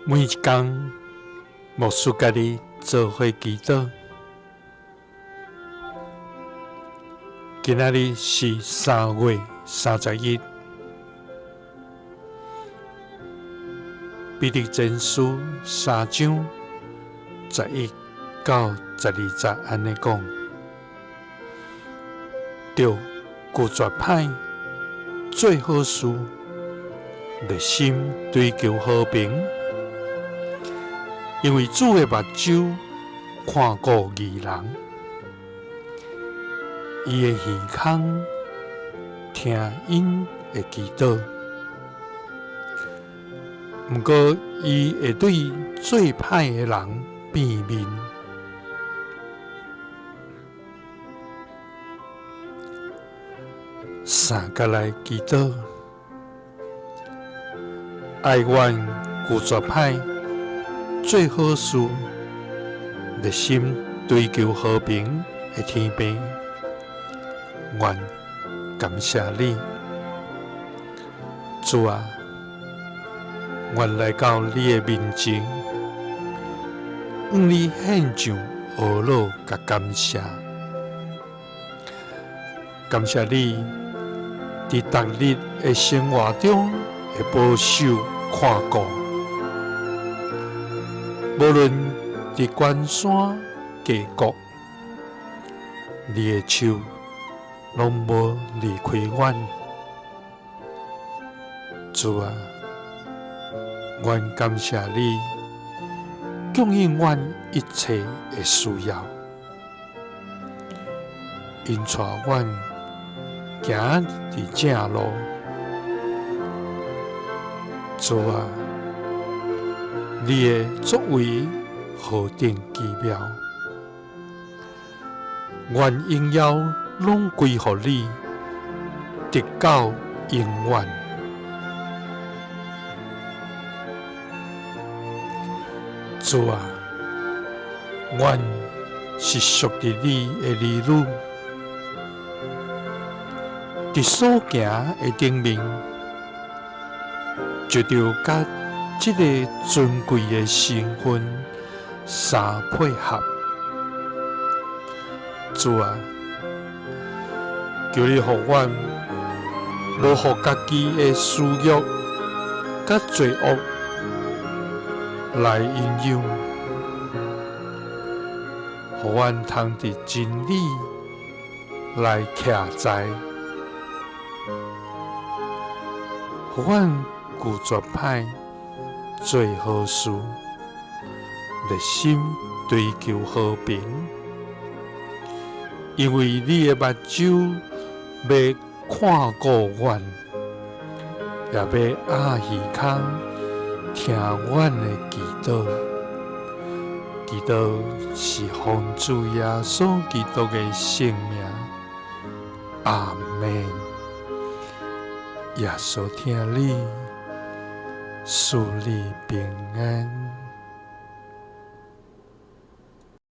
每一天，牧师甲你做伙祈祷。今仔日是3月31日，彼得前书3章11到12节安尼讲：着拒绝歹，做好事，热心追求和平。因为主的目睭看顾义人，伊的耳孔听因的祈祷。毋过，伊会对做歹的人变面。三甲来祈祷，爱愿拒绝歹，做好事，热心追求和平的天父，愿感谢你，主啊！愿来到你的面前，向你献上懊恼甲感谢。感谢你伫逐日的生活中的保守看顾。无论伫关山峡谷，你的手拢无离开阮。主啊，愿感谢你供应阮一切的需要，因带阮行伫正路。主啊，你的作为何等奇妙！愿荣耀拢归乎你，直到永远。主啊，阮是属于你的儿女，伫所行的顶面，就着甲这个尊贵的身份相配合。主啊，求你予阮无予家己的私欲甲罪恶来引诱，予阮通伫真理来徛在，予阮拒绝歹，做好事，热心追求和平。因为你的目睭要看顾阮，也要耳孔听阮的祈祷。祈祷是奉主耶稣基督的圣名，阿们。耶稣听你，赐你平安。